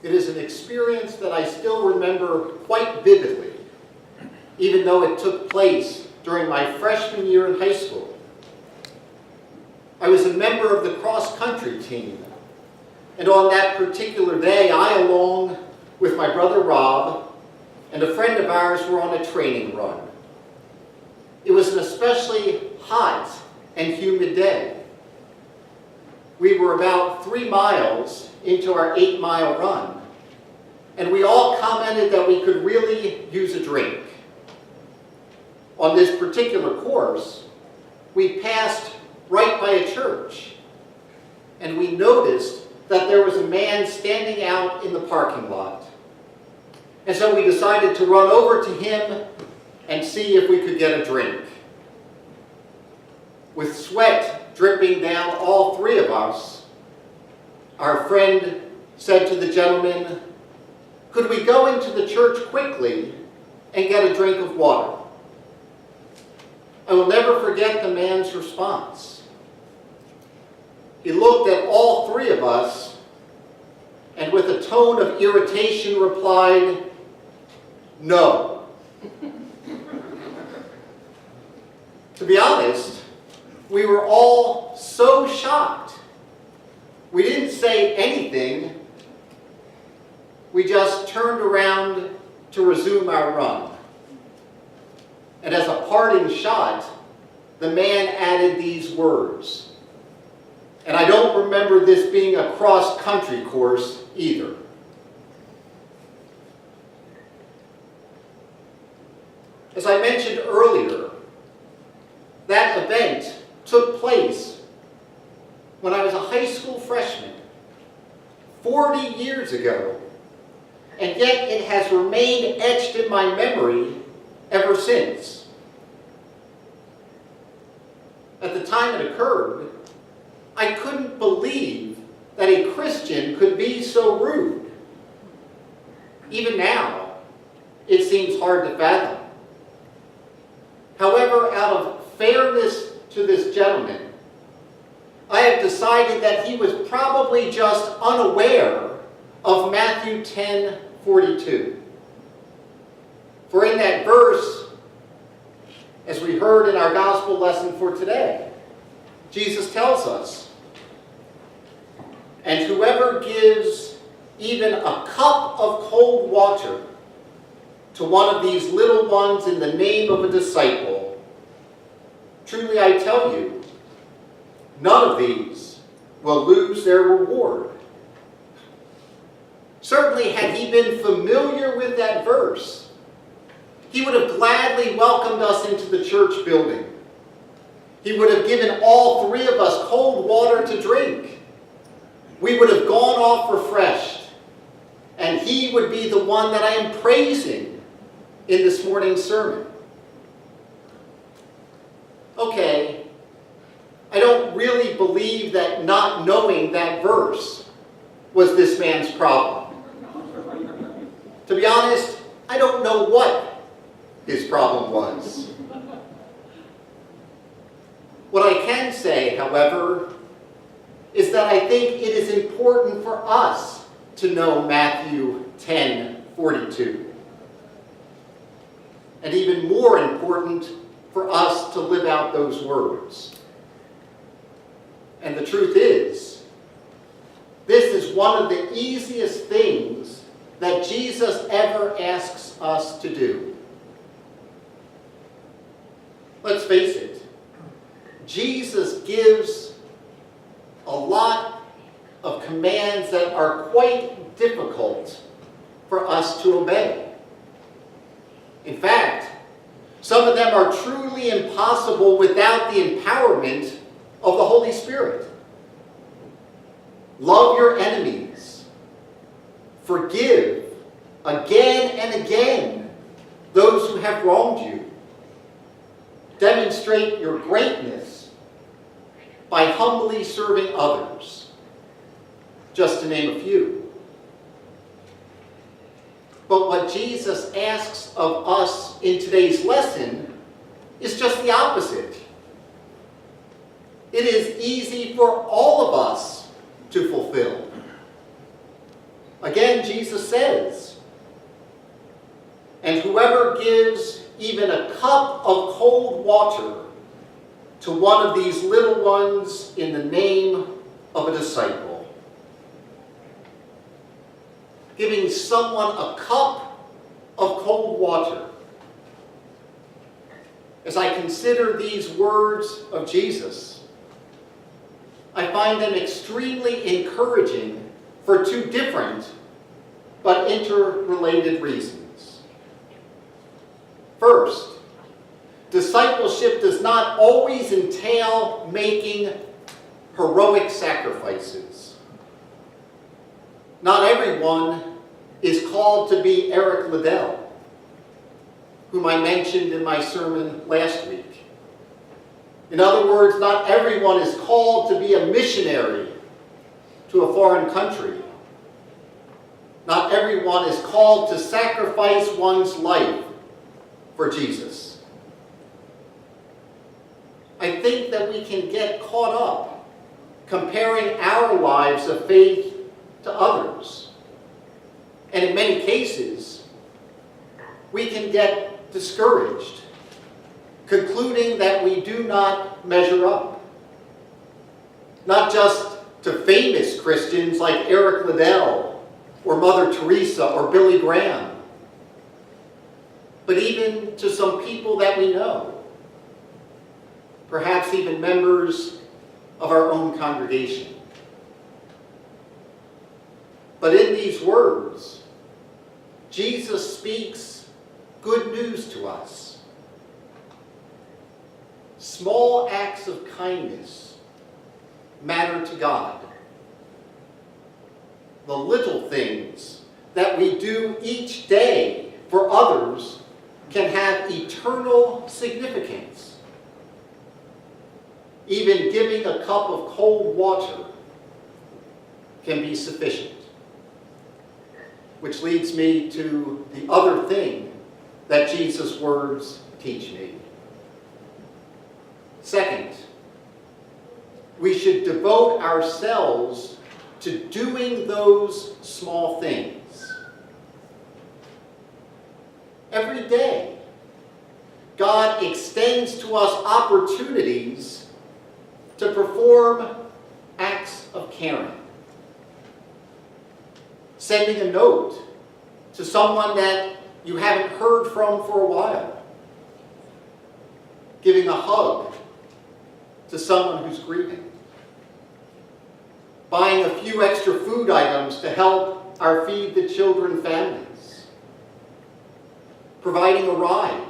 It is an experience that I still remember quite vividly, even though it took place during my freshman year in high school. I was a member of the cross-country team, and on that particular day, I, along with my brother Rob and a friend of ours, were on a training run. It was an especially hot and humid day. We were about 3 miles into our 8-mile run, and we all commented that we could really use a drink. On this particular course, we passed right by a church, and we noticed that there was a man standing out in the parking lot. And so we decided to run over to him and see if we could get a drink. With sweat dripping down all 3 of us, our friend said to the gentleman, "Could we go into the church quickly and get a drink of water?" I will never forget the man's response. He looked at all 3 of us and with a tone of irritation replied, "No." To be honest, we were all so shocked. We didn't say anything. We just turned around to resume our run. And as a parting shot, the man added these words. And I don't remember this being a cross-country course either. As I mentioned earlier, that event took place when I was a high school freshman 40 years ago, and yet it has remained etched in my memory ever since. At the time it occurred, I couldn't believe that a Christian could be so rude. Even now, it seems hard to fathom. However, out of fairness to this gentleman, I have decided that he was probably just unaware of Matthew 10:42. For in that verse, as we heard in our gospel lesson for today, Jesus tells us, "And whoever gives even a cup of cold water to one of these little ones in the name of a disciple, truly I tell you, none of these will lose their reward." Certainly, had he been familiar with that verse, he would have gladly welcomed us into the church building. He would have given all 3 of us cold water to drink. We would have gone off refreshed, and he would be the one that I am praising in this morning's sermon. Okay, I don't really believe that not knowing that verse was this man's problem. To be honest, I don't know what his problem was. What I can say, however, is that I think it is important for us to know Matthew 10:42. And even more important for us to live out those words. And the truth is, this is one of the easiest things that Jesus ever asks us to do. Let's face it, Jesus gives a lot of commands that are quite difficult for us to obey. In fact, some of them are truly impossible without the empowerment of the Holy Spirit. Love your enemies. Forgive again and again those who have wronged you. Demonstrate your greatness by humbly serving others, just to name a few. But what Jesus asks of us in today's lesson is just the opposite. It is easy for all of us to fulfill. Again, Jesus says, "And whoever gives even a cup of cold water to one of these little ones in the name of a disciple." Giving someone a cup of cold water. As I consider these words of Jesus, I find them extremely encouraging for two different but interrelated reasons. First, discipleship does not always entail making heroic sacrifices. Not everyone is called to be Eric Liddell, whom I mentioned in my sermon last week. In other words, not everyone is called to be a missionary to a foreign country. Not everyone is called to sacrifice one's life for Jesus. I think that we can get caught up comparing our lives of faith to others. And in many cases, we can get discouraged, concluding that we do not measure up. Not just to famous Christians like Eric Liddell or Mother Teresa or Billy Graham, but even to some people that we know, perhaps even members of our own congregation. But in these words, Jesus speaks good news to us. Small acts of kindness matter to God. The little things that we do each day for others can have eternal significance. Even giving a cup of cold water can be sufficient. Which leads me to the other thing that Jesus' words teach me. Second, we should devote ourselves to doing those small things. Every day, God extends to us opportunities to perform acts of caring. Sending a note to someone that you haven't heard from for a while. Giving a hug to someone who's grieving. Buying a few extra food items to help our Feed the Children families. Providing a ride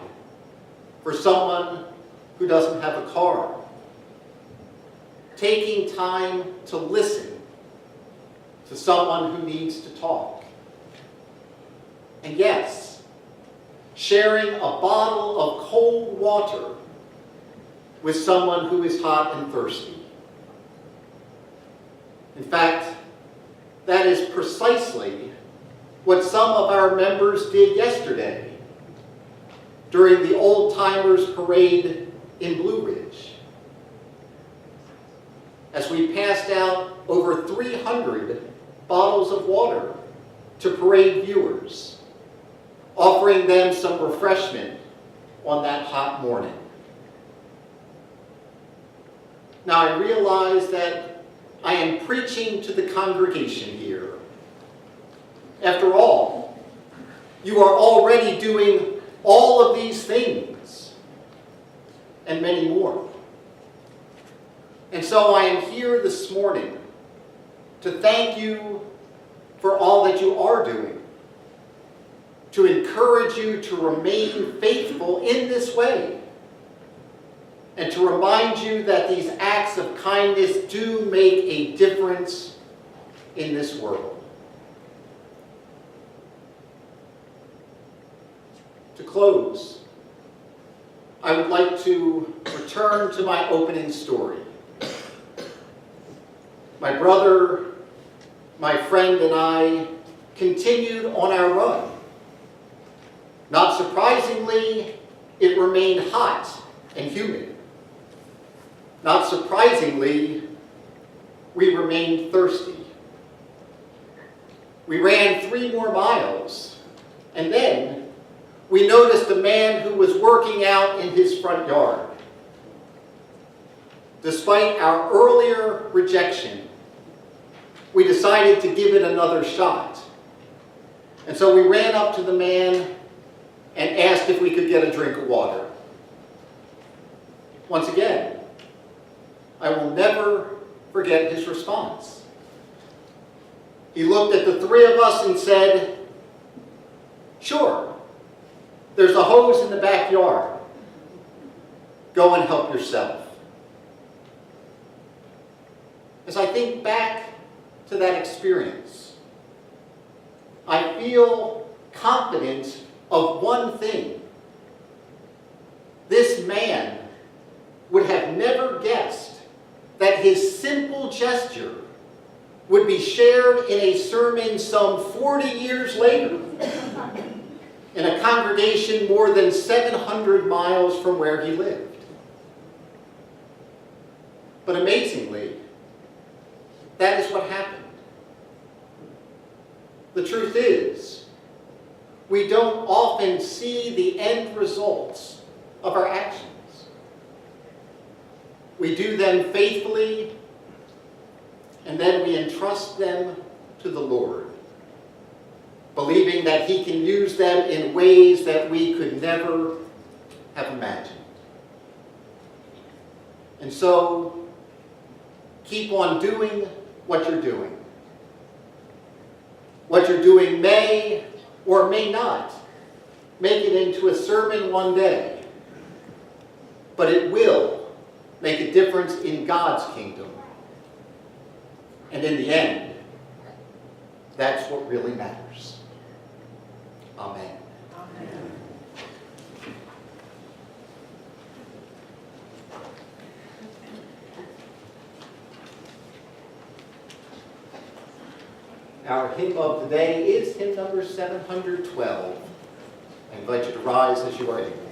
for someone who doesn't have a car. Taking time to listen to someone who needs to talk. And yes, sharing a bottle of cold water with someone who is hot and thirsty. In fact, that is precisely what some of our members did yesterday during the Old Timers Parade in Blue Ridge. As we passed out over 300 bottles of water to parade viewers, offering them some refreshment on that hot morning. Now I realize that I am preaching to the congregation here. After all, you are already doing all of these things and many more. And so I am here this morning to thank you for all that you are doing, to encourage you to remain faithful in this way, and to remind you that these acts of kindness do make a difference in this world. To close, I would like to return to my opening story. My brother, my friend, and I continued on our run. Not surprisingly, it remained hot and humid. Not surprisingly, we remained thirsty. We ran 3 more miles, and then we noticed a man who was working out in his front yard. Despite our earlier rejection, we decided to give it another shot. And so we ran up to the man and asked if we could get a drink of water. Once again, I will never forget his response. He looked at the 3 of us and said, "Sure, there's a hose in the backyard. Go and help yourself." As I think back to that experience, I feel confident of one thing. This man would have never guessed that his simple gesture would be shared in a sermon some 40 years later in a congregation more than 700 miles from where he lived. But amazingly, that is what happened. The truth is, we don't often see the end results of our actions. We do them faithfully, and then we entrust them to the Lord, believing that He can use them in ways that we could never have imagined. And so, keep on doing what you're doing. What you're doing may or may not make it into a sermon one day, but it will make a difference in God's kingdom. And in the end, that's what really matters. Amen. Amen. Our hymn of the day is hymn number 712. I invite you to rise as you are able.